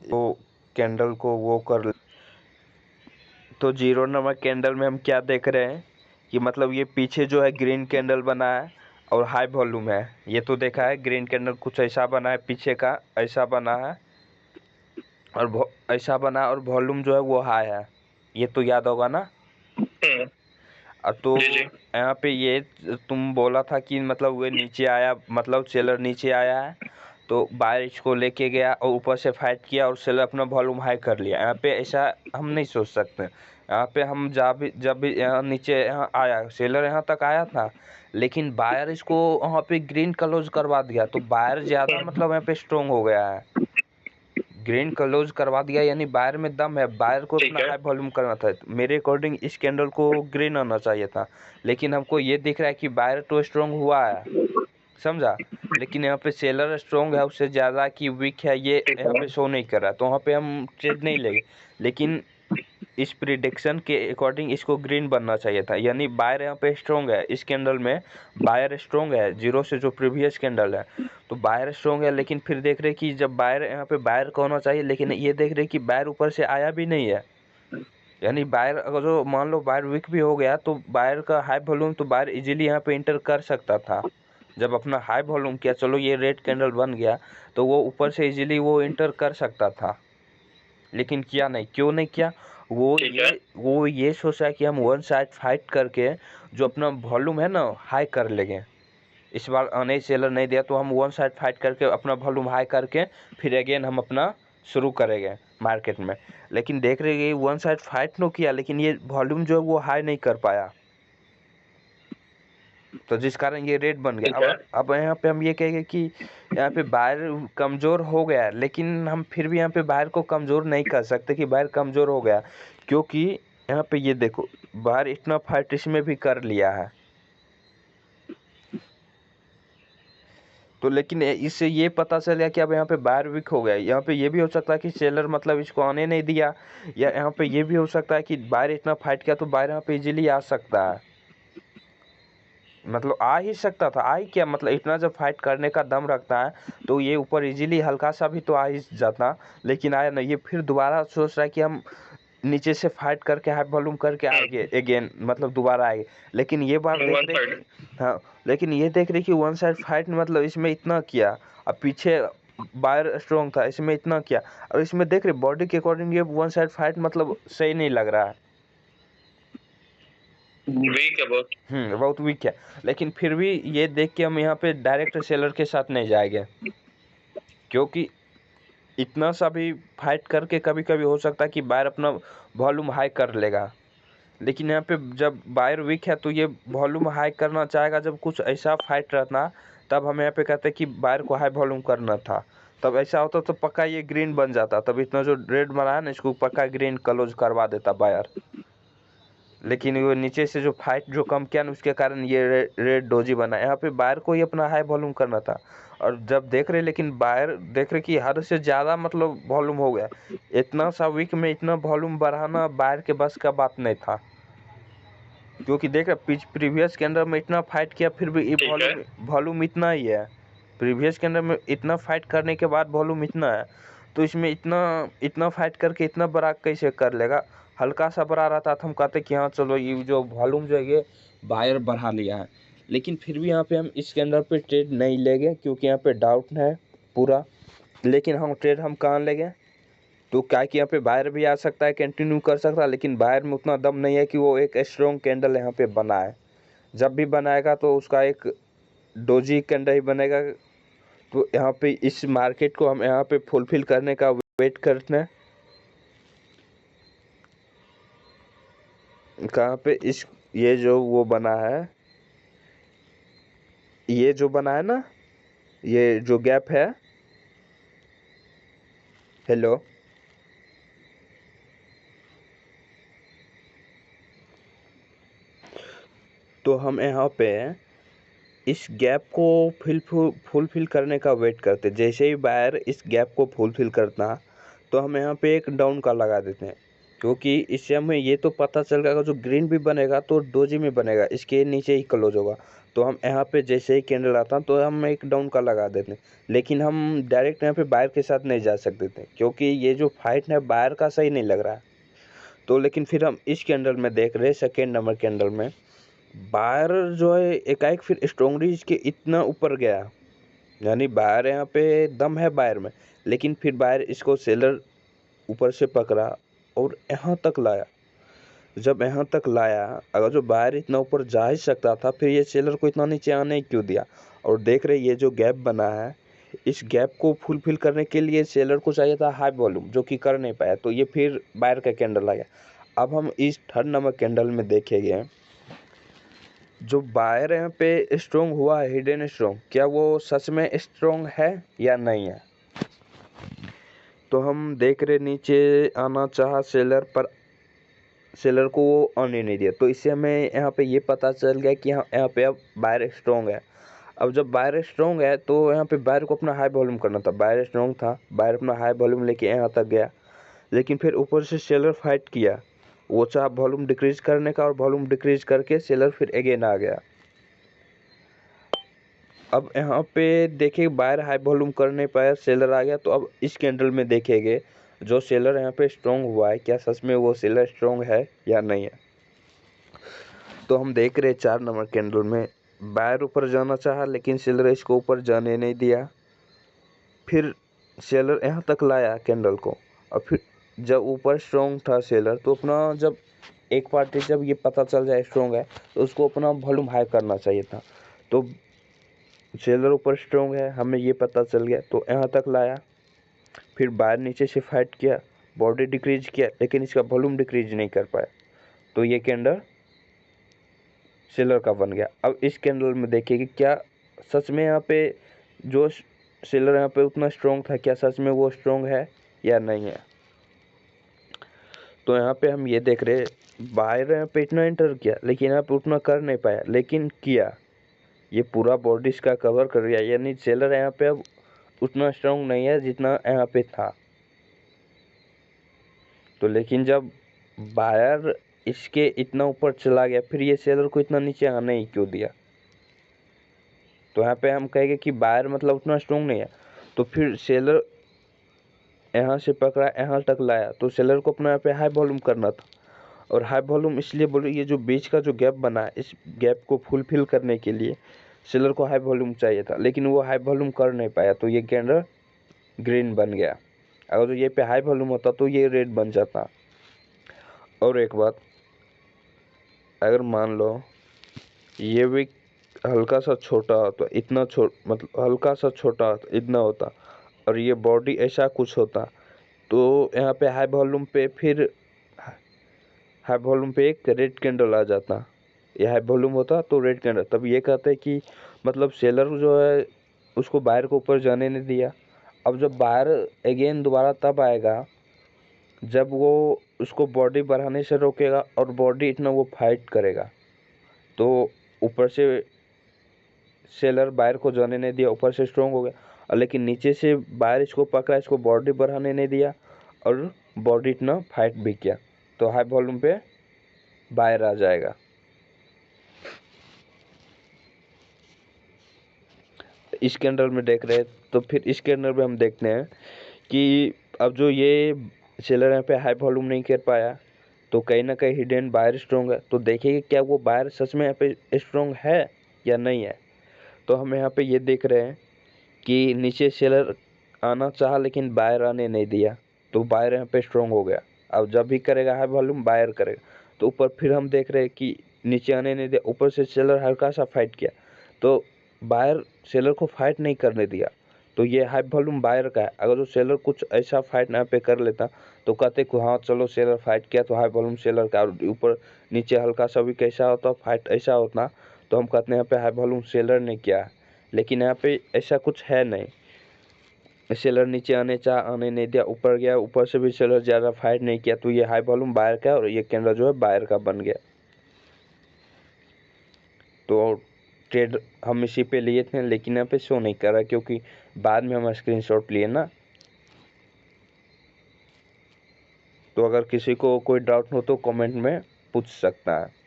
वो कैंडल को वो कर। तो 0 नंबर कैंडल में हम क्या देख रहे हैं कि मतलब ये पीछे जो है ग्रीन कैंडल बना है और हाई वॉल्यूम है। ये तो देखा है ग्रीन कैंडल कुछ ऐसा बना है, पीछे का ऐसा बना है और ऐसा बना और वॉल्यूम जो है वो हाई है। ये तो याद होगा ना। तो यहाँ पे ये तुम बोला था कि मतलब वो नीचे आया, मतलब सेलर नीचे आया है तो बायर इसको लेके गया और ऊपर से फाइट किया और सेलर अपना वॉल्यूम हाई कर लिया। यहाँ पे ऐसा हम नहीं सोच सकते। यहाँ पे हम जब भी यहाँ नीचे यहाँ आया, सेलर यहाँ तक आया था लेकिन बायर इसको वहाँ पे ग्रीन क्लोज करवा दिया, तो बायर ज़्यादा मतलब यहाँ पे स्ट्रोंग हो गया है। ग्रीन क्लोज करवा दिया यानी बायर में दम है, बायर को अपना हाई वॉल्यूम करना था। मेरे अकॉर्डिंग इस कैंडल को ग्रीन आना चाहिए था, लेकिन हमको ये दिख रहा है कि बायर तो स्ट्रोंग हुआ है, समझा। लेकिन यहाँ पे सेलर स्ट्रोंग है उससे ज़्यादा कि वीक है, ये यहाँ पे शो नहीं कर रहा, तो वहाँ पे हम ट्रेड नहीं लेंगे। लेकिन इस प्रिडिक्शन के अकॉर्डिंग इसको ग्रीन बनना चाहिए था, यानी बायर यहाँ पे स्ट्रोंग है। इस कैंडल में बायर स्ट्रोंग है, 0 से जो प्रीवियस कैंडल है तो बायर स्ट्रोंग है। लेकिन फिर देख रहे कि जब बायर यहाँ पे बायर का होना चाहिए, लेकिन ये देख रहे कि बायर ऊपर से आया भी नहीं है। यानी बायर अगर जो मान लो बायर वीक भी हो गया तो बायर का हाई वॉल्यूम तो बायर इजीली यहाँ पे इंटर कर सकता था। जब अपना हाई वॉल्यूम किया, चलो ये रेड कैंडल बन गया तो वो ऊपर से इजीली वो इंटर कर सकता था, लेकिन किया नहीं। क्यों नहीं किया? वो ये सोचा कि हम वन साइड फाइट करके जो अपना वॉल्यूम है ना हाई कर लेंगे। इस बार आने सेलर नहीं दिया तो हम वन साइड फाइट करके अपना वॉल्यूम हाई करके फिर अगेन हम अपना शुरू करेंगे मार्केट में। लेकिन देख रहे कि वन साइड फाइट नो किया, लेकिन ये वॉल्यूम जो है वो हाई नहीं कर पाया, तो जिस कारण ये रेट बन गया। अब यहाँ पे हम ये कहेंगे कि यहाँ पे बायर कमज़ोर हो गया है, लेकिन हम फिर भी यहाँ पे बायर को कमज़ोर नहीं कर सकते कि बायर कमज़ोर हो गया, क्योंकि यहाँ पे ये देखो बायर इतना फाइट इसमें भी कर लिया है। तो लेकिन इससे ये पता चल गया कि अब यहाँ पे बायर वीक हो गया। यहाँ पे ये भी हो सकता है कि सेलर मतलब इसको आने नहीं दिया, या यहाँ पे ये भी हो सकता है कि बायर इतना फाइट किया तो बायर यहाँ पे इजीली आ सकता है। मतलब आ ही सकता था, आ ही क्या, मतलब इतना जब फाइट करने का दम रखता है तो ये ऊपर इजीली हल्का सा भी तो आ ही जाता, लेकिन आया नहीं। ये फिर दोबारा सोच रहा है कि हम नीचे से फाइट करके हाई वॉल्यूम करके आएंगे अगेन, मतलब दोबारा आएंगे। लेकिन ये बात देख रहे कि हाँ, लेकिन ये देख रहे कि वन साइड फाइट मतलब इसमें इतना किया, अब पीछे बायर स्ट्रॉन्ग था इसमें इतना किया, और इसमें देख रहे बॉडी के अकॉर्डिंग ये वन साइड फाइट मतलब सही नहीं लग रहा है, वीक है बहुत। बहुत वीक है। लेकिन फिर भी ये देख के हम यहाँ पे डायरेक्ट सेलर के साथ नहीं जाएंगे, क्योंकि इतना सा भी फाइट करके कभी कभी हो सकता है कि बायर अपना वॉल्यूम हाई कर लेगा। लेकिन यहाँ पे जब बायर वीक है तो ये वॉल्यूम हाई करना चाहेगा, जब कुछ ऐसा फाइट रहना तब हम यहाँ पे कहते हैं कि बायर को हाई वॉल्यूम करना था। तब ऐसा होता तो पक्का ये ग्रीन बन जाता, तब इतना जो रेड बना है ना इसको पक्का ग्रीन क्लोज करवा देता बायर। लेकिन वो नीचे से जो फाइट जो कम किया ना उसके कारण ये रेड डोजी बना। यहाँ पे बायर को ही अपना हाई वॉल्यूम करना था, और जब देख रहे लेकिन बायर देख रहे कि हद से ज़्यादा मतलब वॉल्यूम हो गया। इतना सा वीक में इतना वॉल्यूम बढ़ाना बायर के बस का बात नहीं था, क्योंकि देख रहे प्रीवियस के अंदर में इतना फाइट किया फिर भी वॉल्यूम इतना ही है। प्रीवियस के अंदर में इतना फाइट करने के बाद वॉल्यूम इतना है, तो इसमें इतना इतना फाइट करके इतना बड़ा कैसे कर लेगा। हल्का सा बड़ा रहता तो हम कहते कि हाँ चलो ये जो वॉल्यूम जो है ये बायर बढ़ा लिया है। लेकिन फिर भी यहाँ पे हम इसके अंदर पे ट्रेड नहीं लेंगे, क्योंकि यहाँ पे डाउट है पूरा। लेकिन हम ट्रेड हम कहाँ लेंगे, तो क्या कि यहाँ पे बायर भी आ सकता है, कंटिन्यू कर सकता है, लेकिन बायर में उतना दम नहीं है कि वो एक स्ट्रॉन्ग कैंडल यहाँ पे बनाए। जब भी बनाएगा तो उसका एक डोजी कैंडल ही बनेगा। तो यहाँ पे इस मार्केट को हम यहाँ पे फुलफिल करने का वेट करते हैं। कहाँ पे इस ये जो वो बना है, ये जो बना है ना, ये जो गैप है, हेलो, तो हम यहाँ पे इस गैप को फुलफिल करने का वेट करते। जैसे ही बायर इस गैप को फुलफिल करता तो हम यहाँ पे एक डाउन का लगा देते हैं, क्योंकि इससे हमें ये तो पता चल गया, अगर जो ग्रीन भी बनेगा तो डोजी में बनेगा, इसके नीचे ही क्लोज होगा। तो हम यहाँ पे जैसे ही कैंडल आता तो हम एक डाउन का लगा देते, लेकिन हम डायरेक्ट यहाँ पे बायर के साथ नहीं जा सकते थे, क्योंकि ये जो फाइट है बायर का सही नहीं लग रहा है। तो लेकिन फिर हम इस कैंडल में देख रहे, सेकेंड नंबर कैंडल में बायर जो है एकाएक फिर स्ट्रॉन्गली इसके इतना ऊपर गया, यानी बायर यहाँ पे दम है बायर में, लेकिन फिर बायर इसको सेलर ऊपर से पकड़ा और यहाँ तक लाया। जब यहाँ तक लाया, अगर जो बायर इतना ऊपर जा ही सकता था, फिर ये सेलर को इतना नीचे आने ही क्यों दिया। और देख रहे ये जो गैप बना है, इस गैप को फुलफिल करने के लिए सेलर को चाहिए था हाई वॉल्यूम, जो कि कर नहीं पाया, तो ये फिर बायर का कैंडल आ गया। अब हम इस थर्ड नंबर कैंडल में देखेंगे, जो बायर यहाँ पे स्ट्रॉन्ग हुआ है, हिडन स्ट्रॉन्ग, क्या वो सच में स्ट्रॉन्ग है या नहीं है। तो हम देख रहे नीचे आना चाहा सेलर, पर सेलर को वो आने नहीं दिया, तो इससे हमें यहाँ पे ये पता चल गया कि यहाँ पे अब बायर स्ट्रॉन्ग है। अब जब बायर स्ट्रॉन्ग है तो यहाँ पे बायर को अपना हाई वॉल्यूम करना था, बायर स्ट्रॉन्ग था, बायर अपना हाई वॉल्यूम लेके यहाँ तक गया, लेकिन फिर ऊपर से सेलर फाइट किया, वो चाह वॉल्यूम डिक्रीज करने का, और वॉल्यूम डिक्रीज करके सेलर फिर अगेन आ गया। अब यहाँ पे देखिए बायर हाई वॉल्यूम कर नहीं पाया, सेलर आ गया। तो अब इस कैंडल में देखेंगे जो सेलर यहाँ पे स्ट्रॉन्ग हुआ है, क्या सच में वो सेलर स्ट्रॉन्ग है या नहीं है। तो हम देख रहे 4 नंबर कैंडल में बायर ऊपर जाना चाहा, लेकिन सेलर इसको ऊपर जाने नहीं दिया। फिर सेलर यहाँ तक लाया कैंडल को, और फिर जब ऊपर स्ट्रॉन्ग था सेलर, तो अपना जब एक पार्टी जब ये पता चल जाए स्ट्रॉन्ग है, तो उसको अपना वॉल्यूम हाई करना चाहिए था। तो सेलर ऊपर स्ट्रॉन्ग है, हमें ये पता चल गया, तो यहाँ तक लाया। फिर बायर नीचे से फाइट किया, बॉडी डिक्रीज किया, लेकिन इसका वॉल्यूम डिक्रीज नहीं कर पाया, तो ये कैंडल सेलर का बन गया। अब इस कैंडल में देखिए कि क्या सच में यहाँ पे जो सेलर यहाँ पे उतना स्ट्रॉन्ग था, क्या सच में वो स्ट्रॉन्ग है या नहीं है। तो यहाँ पे हम ये देख रहे बायर यहाँ पे इतना एंटर किया, लेकिन यहाँ पे उतना कर नहीं पाया, लेकिन किया, ये पूरा बॉडी इसका कवर कर दिया, यानी सेलर यहाँ पे अब उतना स्ट्रॉन्ग नहीं है जितना यहाँ पे था। तो लेकिन जब बायर इसके इतना ऊपर चला गया, फिर ये सेलर को इतना नीचे आने ही क्यों दिया। तो यहाँ पे हम कहेंगे कि बायर मतलब उतना स्ट्रॉन्ग नहीं है। तो फिर सेलर यहाँ से पकड़ा, यहाँ तक लाया, तो सेलर को अपना यहाँ पे हाई वॉल्यूम करना था। और हाई वॉल्यूम इसलिए बोलो, ये जो बीच का जो गैप बना है, इस गैप को फुलफिल करने के लिए सेलर को हाई वॉल्यूम चाहिए था, लेकिन वो हाई वॉल्यूम कर नहीं पाया, तो ये कैंडल ग्रीन बन गया। अगर तो ये पे हाई वॉल्यूम होता तो ये रेड बन जाता। और एक बात, अगर मान लो ये भी हल्का सा छोटा होता, इतना मतलब हल्का सा छोटा होता, इतना होता, और ये बॉडी ऐसा कुछ होता, तो यहाँ पे हाई वॉल्यूम पे फिर हाई वॉल्यूम पे एक रेड कैंडल आ जाता। ये हाई वॉल्यूम होता तो रेड कैंडल, तब ये कहते हैं कि मतलब सेलर जो है उसको बायर को ऊपर जाने नहीं दिया। अब जब बायर अगेन दोबारा तब आएगा जब वो उसको बॉडी बढ़ाने से रोकेगा, और बॉडी इतना वो फाइट करेगा, तो ऊपर से सेलर बायर को जाने नहीं दिया, ऊपर से स्ट्रॉन्ग हो गया, और लेकिन नीचे से बायर इसको पकड़ा, इसको बॉडी बढ़ाने नहीं दिया, और बॉडी इतना फाइट भी किया, तो हाई वॉल्यूम पे बायर आ जाएगा। इस कैंडल में देख रहे हैं, तो फिर इस कैंडल में हम देखते हैं कि अब जो ये सेलर यहाँ पे हाई वॉल्यूम नहीं कर पाया, तो कहीं ना कहीं हिडन बायर स्ट्रॉन्ग है। तो देखिए क्या वो बायर सच में यहाँ पे स्ट्रॉन्ग है या नहीं है। तो हम यहाँ पे ये देख रहे हैं कि नीचे सेलर आना चाहा, लेकिन बायर आने नहीं दिया, तो बायर यहाँ पे स्ट्रॉन्ग हो गया। अब जब भी करेगा हाई वॉल्यूम बायर करेगा, तो ऊपर फिर हम देख रहे हैं कि नीचे आने नहीं दिया, ऊपर से सेलर हल्का सा फाइट किया, तो बायर सेलर को फाइट नहीं करने दिया, तो ये हाई वॉल्यूम बायर का है। अगर जो सेलर कुछ ऐसा फाइट यहाँ पे कर लेता, तो कहते कि हाँ चलो सेलर फाइट किया तो हाई वॉल्यूम सेलर का, और ऊपर नीचे हल्का सा भी कैसा होता फाइट ऐसा होता, तो हम कहते हैं यहाँ पे हाई वॉल्यूम सेलर ने किया है। लेकिन यहाँ पे ऐसा कुछ है नहीं, सेलर नीचे आने नहीं दिया, ऊपर गया, ऊपर से भी सेलर ज़्यादा फाइट नहीं किया, तो ये हाई वॉल्यूम बायर का है, और ये कैंडल जो है बायर का बन गया। तो ट्रेड हम इसी पे लिए थे, लेकिन यहाँ पे शो नहीं कर रहा, क्योंकि बाद में हम स्क्रीनशॉट लिए ना। तो अगर किसी को कोई डाउट हो तो कमेंट में पूछ सकता है।